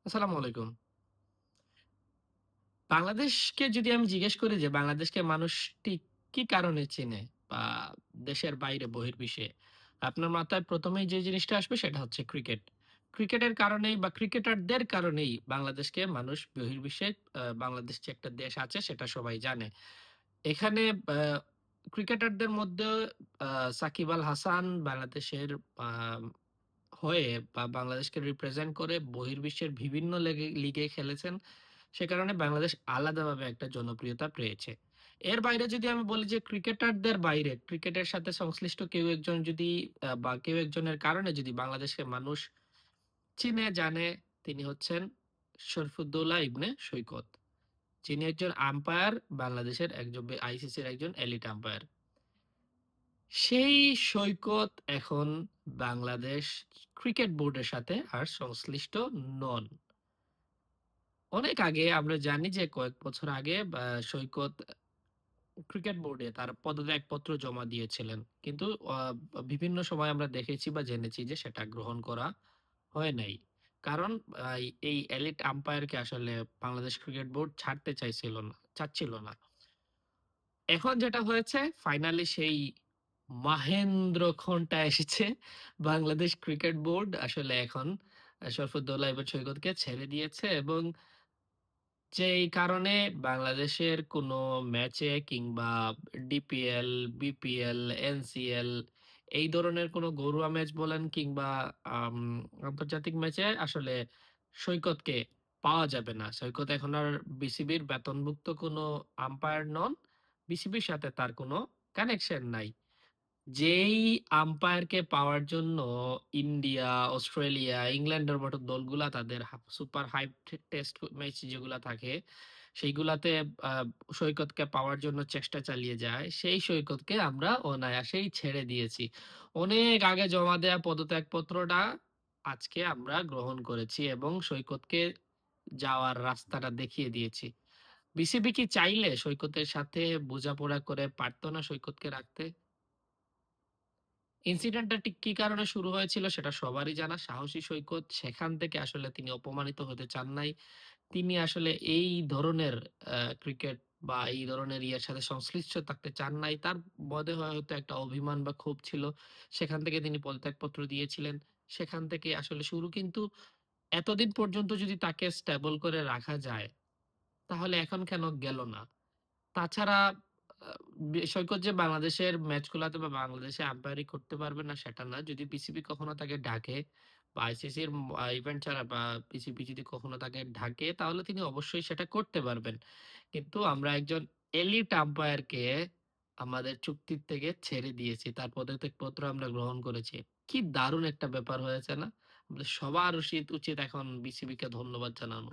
আসসালামু আলাইকুম। বাংলাদেশকে যদি আমি জিজ্ঞেস করি যে বাংলাদেশকে মানুষ ঠিক কি কারণে চেনে বা দেশের বাইরে বহির্বিশ্বে, আপনার মাথায় ১ম এই যে জিনিসটা আসবে সেটা হচ্ছে ক্রিকেট। ক্রিকেটের কারণেই বা ক্রিকেটারদের কারণেই বাংলাদেশকে মানুষ বহির্বিশ্বে বাংলাদেশ যে একটা দেশ আছে সেটা সবাই জানে। এখানে আ ক্রিকেটারদের মধ্যে আ সাকিব আল হাসান বাংলাদেশের আ হয়ে বা বাংলাদেশকে রিপ্রেজেন্ট করে বহির্বিশ্বের বিভিন্ন লিগে খেলেছেন। সে কারণে বাংলাদেশ আলাদাভাবে একটা জনপ্রিয়তা পেয়েছে। এর বাইরে যদি আমি বলি যে ক্রিকেটারদের বাইরে ক্রিকেটের সাথে সংশ্লিষ্ট কেউ একজন যদি বা কেউ একজনের কারণে যদি বাংলাদেশের মানুষ চিনে জানে, তিনি হচ্ছেন শরীফুদ্দৌলা ইবনে সৈকত। যিনি একজন আম্পায়ার, বাংলাদেশের একজন আইসিসির একজন এলিট আম্পায়ার। সেই সৈকত এখন বাংলাদেশ ক্রিকেট বোর্ডের সাথে আর সংশ্লিষ্ট নন। অনেক আগে আমরা জানি যে কয়েক বছর আগে সৈকত ক্রিকেট বোর্ডে তার পদত্যাগপত্র জমা দিয়েছিলেন। কিন্তু আ বিভিন্ন সময় আমরা দেখেছি বা জেনেছি যে সেটা গ্রহণ করা হয় নাই। কারণ এই এলিট আম্পায়ারকে আসলে বাংলাদেশ ক্রিকেট বোর্ড ছাড়তে চাচ্ছিল না। এখন যেটা হয়েছে ফাইনালি সেই মাহেন্দ্রক্ষণটা এসেছে। বাংলাদেশ ক্রিকেট বোর্ড আসলে এখন শরফুদ্দৌলা এবার সৈকতকে ছেড়ে দিয়েছে এবং যেই কারণে বাংলাদেশের কোনো ম্যাচে কিংবা ডিপিএল, বিপিএল, এনসিএল এই ধরনের কোনো ঘরোয়া ম্যাচ বলেন কিংবা আম আন্তর্জাতিক ম্যাচে আসলে সৈকতকে পাওয়া যাবে না। সৈকত এখন আর বিসিবির বেতনভুক্ত কোনো আম্পায়ার নন। বিসিবির সাথে তার কোনো কানেকশন নাই। যেই আম্পায়ারকে পাওয়ার জন্য ইন্ডিয়া, অস্ট্রেলিয়া, ইংল্যান্ডের মতো দলগুলা তাদের সুপার হাই টেস্ট ম্যাচ যেগুলা থাকে, সেইগুলাতে আ সৈকতকে পাওয়ার জন্য চেষ্টা চালিয়ে যায়। সেই সৈকতকে আমরা অনায়াসেই ছেড়ে দিয়েছি। অনেক আগে জমা দেয়া পদত্যাগপত্রটা আজকে আমরা গ্রহণ করেছি এবং সৈকতকে যাওয়ার রাস্তাটা দেখিয়ে দিয়েছি। বিসিবি কি চাইলে সৈকতের সাথে বোঝাপড়া করে পারত না সৈকতকে রাখতে? ইনসিডেন্টটা ঠিক কি কারণে শুরু হয়েছিল সেটা সবারই জানা। সাহসী সৈকত সেখান থেকে আসলে তিনি অপমানিত হতে চান নাই। তিনি আসলে এই ধরনের ক্রিকেট বা এই ধরনের ইয়ের সাথে সংশ্লিষ্ট থাকতে চান নাই। তার মধ্যে হয়তো একটা অভিমান বা ক্ষোভ ছিল। সেখান থেকে তিনি পদত্যাগপত্র দিয়েছিলেন। সেখান থেকে আসলে শুরু। কিন্তু এতদিন পর্যন্ত যদি তাকে স্টেবল করে রাখা যায়, তাহলে এখন কেন গেল না? তাছাড়া আ সৈকত যে বাংলাদেশের ম্যাচগুলাতে বা বাংলাদেশে আম্পায়ারিং করতে পারবে না সেটা না। যদি বিসিবি কখনো তাকে ডাকে বা আইসিসির ইভেন্ট ছাড়া বা বিসিবি যদি কখনো তাকে ডাকে তাহলে তিনি অবশ্যই সেটা করতে পারবেন। কিন্তু আমরা একজন এলিট আম্পায়ারকে আমাদের চুক্তির থেকে ছেড়ে দিয়েছি। তার পদত্যাগপত্র আমরা গ্রহণ করেছি। কি দারুণ একটা ব্যাপার হয়েছে না? আমাদের সবার উচিত এখন বিসিবিকে ধন্যবাদ জানানো।